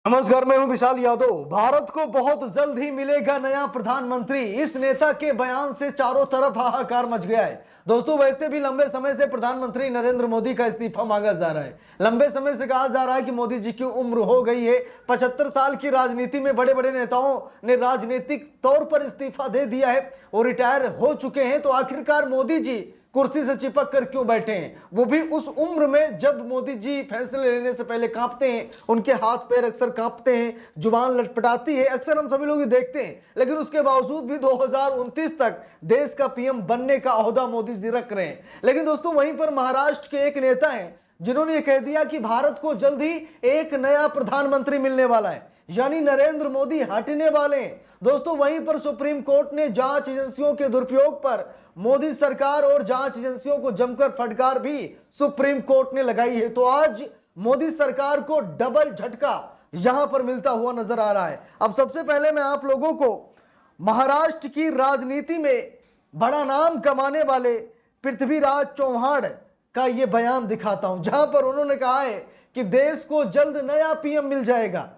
नमस्कार, मैं हूं विशाल यादव। भारत को बहुत जल्द ही मिलेगा नया प्रधानमंत्री। इस नेता के बयान से चारों तरफ हाहाकार मच गया है। दोस्तों, वैसे भी लंबे समय से प्रधानमंत्री नरेंद्र मोदी का इस्तीफा मांगा जा रहा है। लंबे समय से कहा जा रहा है कि मोदी जी की उम्र हो गई है। 75 साल की राजनीति में बड़े बड़े नेताओं ने राजनीतिक तौर पर इस्तीफा दे दिया है, वो रिटायर हो चुके हैं। तो आखिरकार मोदी जी कुर्सी से चिपक कर क्यों बैठे हैं, वो भी उस उम्र में जब मोदी जी फैसले लेने से पहले कांपते हैं, उनके हाथ पैर अक्सर कांपते हैं, जुबान लटपटाती है, अक्सर हम सभी लोग देखते हैं। लेकिन उसके बावजूद भी 2029 तक देश का पीएम बनने का ओहदा मोदी जी रख रहे हैं। लेकिन दोस्तों, वहीं पर महाराष्ट्र के एक नेता हैं जिन्होंने ये कह दिया कि भारत को जल्द ही एक नया प्रधानमंत्री मिलने वाला है, यानी नरेंद्र मोदी हटने वाले हैं। दोस्तों, वहीं पर सुप्रीम कोर्ट ने जांच एजेंसियों के दुरुपयोग पर मोदी सरकार और जांच एजेंसियों को जमकर फटकार भी सुप्रीम कोर्ट ने लगाई है। तो आज मोदी सरकार को डबल झटका यहां पर मिलता हुआ नजर आ रहा है। अब सबसे पहले मैं आप लोगों को महाराष्ट्र की राजनीति में बड़ा नाम कमाने वाले पृथ्वीराज चौहान का यह बयान दिखाता हूं, जहां पर उन्होंने कहा है कि देश को जल्द नया पीएम मिल जाएगा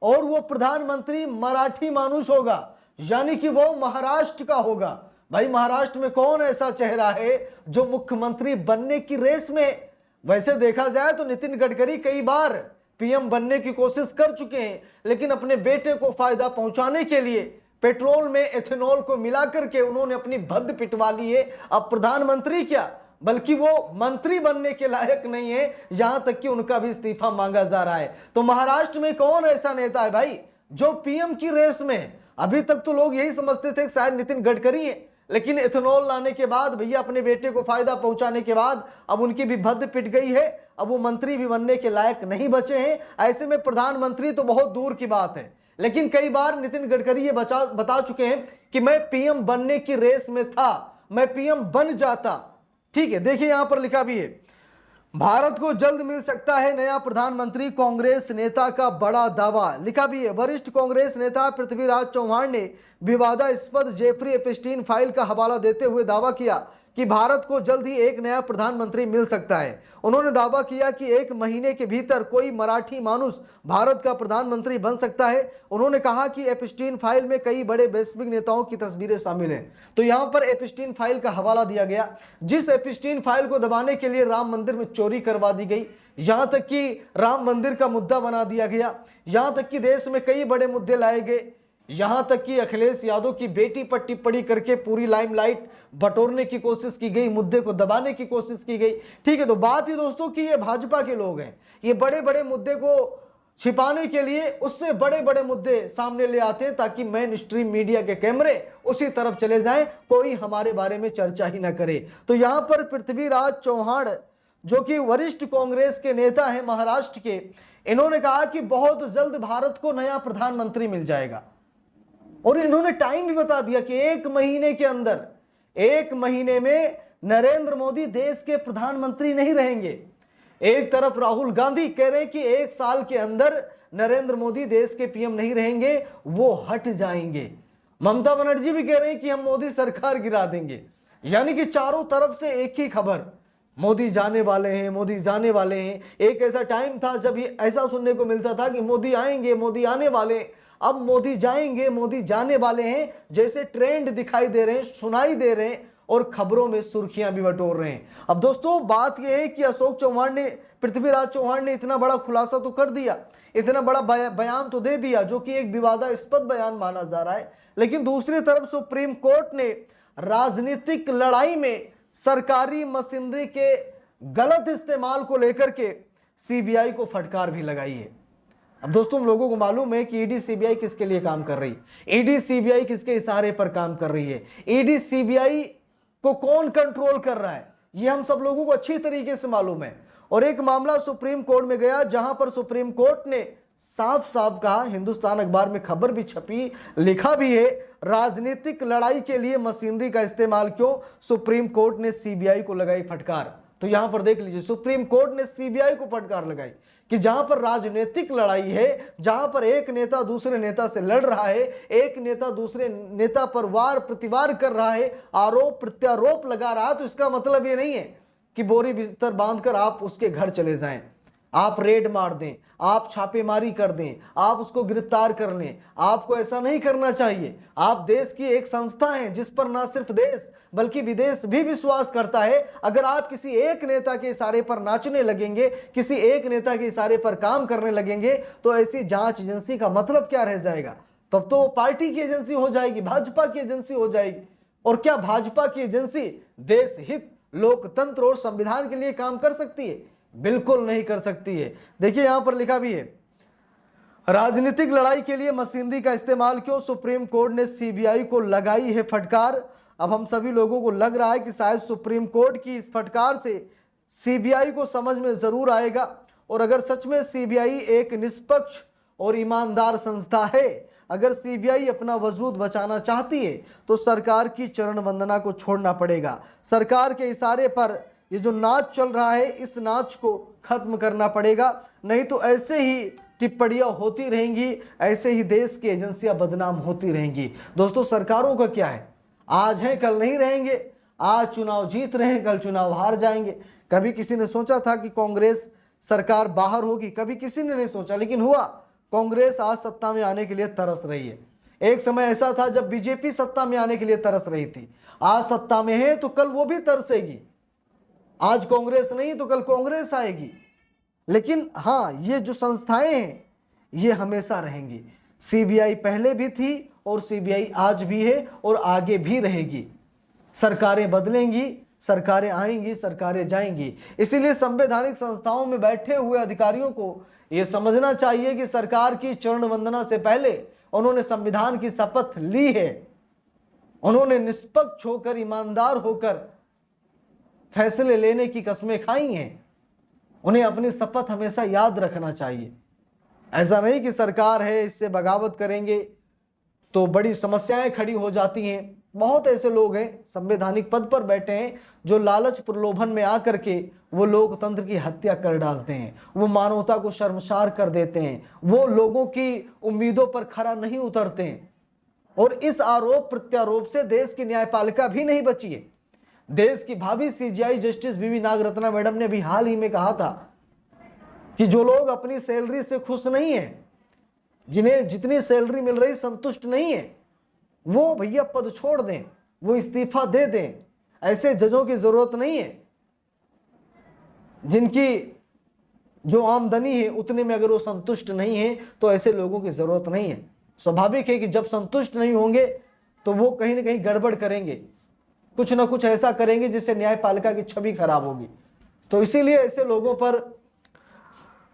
और वो प्रधानमंत्री मराठी मानुष होगा, यानी कि वो महाराष्ट्र का होगा। भाई, महाराष्ट्र में कौन ऐसा चेहरा है जो मुख्यमंत्री बनने की रेस में? वैसे देखा जाए तो नितिन गडकरी कई बार पीएम बनने की कोशिश कर चुके हैं, लेकिन अपने बेटे को फायदा पहुंचाने के लिए पेट्रोल में एथेनॉल को मिला करके उन्होंने अपनी भद्द पिटवा ली है। अब प्रधानमंत्री क्या, बल्कि वो मंत्री बनने के लायक नहीं है, यहां तक कि उनका भी इस्तीफा मांगा जा रहा है। तो महाराष्ट्र में कौन ऐसा नेता है भाई जो पीएम की रेस में है? अभी तक तो लोग यही समझते थे कि शायद नितिन गडकरी है, लेकिन एथेनॉल लाने के बाद, भैया अपने बेटे को फायदा पहुंचाने के बाद अब उनकी भी भद्द पिट गई है। अब वो मंत्री भी बनने के लायक नहीं बचे हैं। ऐसे में प्रधानमंत्री तो बहुत दूर की बात है। लेकिन कई बार नितिन गडकरी ये बता चुके हैं कि मैं पीएम बनने की रेस में था, मैं पीएम बन जाता। ठीक है, देखिए यहां पर लिखा भी है, भारत को जल्द मिल सकता है नया प्रधानमंत्री, कांग्रेस नेता का बड़ा दावा। लिखा भी है, वरिष्ठ कांग्रेस नेता पृथ्वीराज चौहान ने विवादास्पद जेफरी एप्स्टीन फाइल का हवाला देते हुए दावा किया कि भारत को जल्द ही एक नया प्रधानमंत्री मिल सकता है। उन्होंने दावा किया कि 1 महीने के भीतर कोई मराठी मानुष भारत का प्रधानमंत्री बन सकता है। उन्होंने कहा कि एप्स्टीन फाइल में कई बड़े वैश्विक नेताओं की तस्वीरें शामिल हैं। तो यहाँ पर एप्स्टीन फाइल का हवाला दिया गया, जिस एप्स्टीन फाइल को दबाने के लिए राम मंदिर में चोरी करवा दी गई, यहाँ तक कि राम मंदिर का मुद्दा बना दिया गया, यहाँ तक कि देश में कई बड़े मुद्दे लाए गए, यहां तक कि अखिलेश यादव की बेटी पर टिप्पणी करके पूरी लाइमलाइट बटोरने की कोशिश की गई, मुद्दे को दबाने की कोशिश की गई। ठीक है, तो बात ही दोस्तों कि ये भाजपा के लोग हैं, ये बड़े बड़े मुद्दे को छिपाने के लिए उससे बड़े बड़े मुद्दे सामने ले आते हैं ताकि मेन स्ट्रीम मीडिया के कैमरे उसी तरफ चले जाएं, कोई हमारे बारे में चर्चा ही ना करे। तो यहां पर पृथ्वीराज चौहान, जो कि वरिष्ठ कांग्रेस के नेता हैं महाराष्ट्र के, इन्होंने कहा कि बहुत जल्द भारत को नया प्रधानमंत्री मिल जाएगा। और इन्होंने टाइम भी बता दिया कि 1 महीने के अंदर, 1 महीने में नरेंद्र मोदी देश के प्रधानमंत्री नहीं रहेंगे। एक तरफ राहुल गांधी कह रहे हैं कि 1 साल के अंदर नरेंद्र मोदी देश के पीएम नहीं रहेंगे, वो हट जाएंगे। ममता बनर्जी भी कह रहे हैं कि हम मोदी सरकार गिरा देंगे। यानी कि चारों तरफ से एक ही खबर, मोदी जाने वाले हैं, मोदी जाने वाले हैं। एक ऐसा टाइम था जब ये ऐसा सुनने को मिलता था कि मोदी आएंगे, मोदी आने वाले हैं। अब मोदी जाएंगे, मोदी जाने वाले हैं जैसे ट्रेंड दिखाई दे रहे हैं, सुनाई दे रहे हैं और खबरों में सुर्खियां भी बटोर रहे हैं। अब दोस्तों, बात यह है कि अशोक चौहान ने, पृथ्वीराज चौहान ने इतना बड़ा खुलासा तो कर दिया, इतना बड़ा बयान तो दे दिया, जो कि एक विवादास्पद बयान माना जा रहा है। लेकिन दूसरी तरफ सुप्रीम कोर्ट ने राजनीतिक लड़ाई में सरकारी मशीनरी के गलत इस्तेमाल को लेकर के सीबीआई को फटकार भी लगाई है। अब दोस्तों, हम लोगों को मालूम है कि ईडी सीबीआई किसके लिए काम कर रही है, ईडी सीबीआई किसके इशारे पर काम कर रही है, ईडी सीबीआई को कौन कंट्रोल कर रहा है, ये हम सब लोगों को अच्छी तरीके से मालूम है। और एक मामला सुप्रीम कोर्ट में गया, जहां पर सुप्रीम कोर्ट ने साफ साफ कहा, हिंदुस्तान अखबार में खबर भी छपी, लिखा भी है, राजनीतिक लड़ाई के लिए मशीनरी का इस्तेमाल क्यों, सुप्रीम कोर्ट ने सीबीआई को लगाई फटकार। तो यहां पर देख लीजिए, सुप्रीम कोर्ट ने सीबीआई को फटकार लगाई कि जहां पर राजनीतिक लड़ाई है, जहां पर एक नेता दूसरे नेता से लड़ रहा है, एक नेता दूसरे नेता पर वार प्रतिवार कर रहा है, आरोप प्रत्यारोप लगा रहा है, तो इसका मतलब ये नहीं है कि बोरी बिस्तर बांधकर आप उसके घर चले जाएं। आप रेड मार दें, आप छापेमारी कर दें, आप उसको गिरफ्तार कर लें। आपको ऐसा नहीं करना चाहिए। आप देश की एक संस्था हैं जिस पर ना सिर्फ देश बल्कि विदेश भी विश्वास करता है। अगर आप किसी एक नेता के इशारे पर नाचने लगेंगे, किसी एक नेता के इशारे पर काम करने लगेंगे, तो ऐसी जांच एजेंसी का मतलब क्या रह जाएगा? तब तो पार्टी की एजेंसी हो जाएगी, भाजपा की एजेंसी हो जाएगी। और क्या भाजपा की एजेंसी देश हित, लोकतंत्र और संविधान के लिए काम कर सकती है? बिल्कुल नहीं कर सकती है। देखिए यहां पर लिखा भी है, राजनीतिक लड़ाई के लिए मशीनरी का इस्तेमाल क्यों? सुप्रीम कोर्ट ने सीबीआई को लगाई है फटकार। अब हम सभी लोगों को लग रहा है कि शायद सुप्रीम कोर्ट की इस फटकार से सीबीआई को समझ में जरूर आएगा। और अगर सच में सीबीआई एक निष्पक्ष और ईमानदार संस्था है, अगर सीबीआई अपना वजूद बचाना चाहती है, तो सरकार की चरण वंदना को छोड़ना पड़ेगा। सरकार के इशारे पर ये जो नाच चल रहा है, इस नाच को खत्म करना पड़ेगा। नहीं तो ऐसे ही टिप्पणियां होती रहेंगी, ऐसे ही देश की एजेंसियां बदनाम होती रहेंगी। दोस्तों, सरकारों का क्या है, आज हैं कल नहीं रहेंगे। आज चुनाव जीत रहे हैं, कल चुनाव हार जाएंगे। कभी किसी ने सोचा था कि कांग्रेस सरकार बाहर होगी? कभी किसी ने नहीं सोचा, लेकिन हुआ। कांग्रेस आज सत्ता में आने के लिए तरस रही है। एक समय ऐसा था जब बीजेपी सत्ता में आने के लिए तरस रही थी। आज सत्ता में है तो कल वो भी तरसेगी। आज कांग्रेस नहीं तो कल कांग्रेस आएगी। लेकिन हाँ, ये जो संस्थाएं हैं ये हमेशा रहेंगी। सीबीआई पहले भी थी और सीबीआई आज भी है और आगे भी रहेगी। सरकारें बदलेंगी, सरकारें आएंगी, सरकारें जाएंगी। इसीलिए संवैधानिक संस्थाओं में बैठे हुए अधिकारियों को यह समझना चाहिए कि सरकार की चरण वंदना से पहले उन्होंने संविधान की शपथ ली है। उन्होंने निष्पक्ष होकर, ईमानदार होकर फैसले लेने की कस्में खाई हैं। उन्हें अपनी शपथ हमेशा याद रखना चाहिए। ऐसा नहीं कि सरकार है, इससे बगावत करेंगे तो बड़ी समस्याएं खड़ी हो जाती हैं। बहुत ऐसे लोग हैं संवैधानिक पद पर बैठे हैं जो लालच प्रलोभन में आकर के वो लोकतंत्र की हत्या कर डालते हैं, वो मानवता को शर्मसार कर देते हैं, वो लोगों की उम्मीदों पर खरा नहीं उतरते हैं। और इस आरोप प्रत्यारोप से देश की न्यायपालिका भी नहीं बची है। देश की भावी सीजेआई जस्टिस बीवी नागरत्ना मैडम ने भी हाल ही में कहा था कि जो लोग अपनी सैलरी से खुश नहीं है, जिन्हें जितनी सैलरी मिल रही संतुष्ट नहीं है, वो भैया पद छोड़ दें, वो इस्तीफा दे दें। ऐसे जजों की जरूरत नहीं है। जिनकी जो आमदनी है उतने में अगर वो संतुष्ट नहीं है तो ऐसे लोगों की जरूरत नहीं है। स्वाभाविक है कि जब संतुष्ट नहीं होंगे तो वो कहीं ना कहीं गड़बड़ करेंगे, कुछ ना कुछ ऐसा करेंगे जिससे न्यायपालिका की छवि खराब होगी। तो इसीलिए ऐसे लोगों पर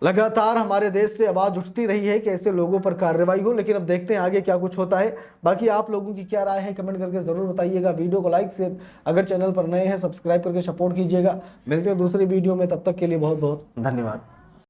लगातार हमारे देश से आवाज उठती रही है कि ऐसे लोगों पर कार्रवाई हो। लेकिन अब देखते हैं आगे क्या कुछ होता है। बाकी आप लोगों की क्या राय है कमेंट करके जरूर बताइएगा। वीडियो को लाइक शेयर, अगर चैनल पर नए हैं सब्सक्राइब करके सपोर्ट कीजिएगा। मिलते हैं दूसरी वीडियो में, तब तक के लिए बहुत बहुत धन्यवाद।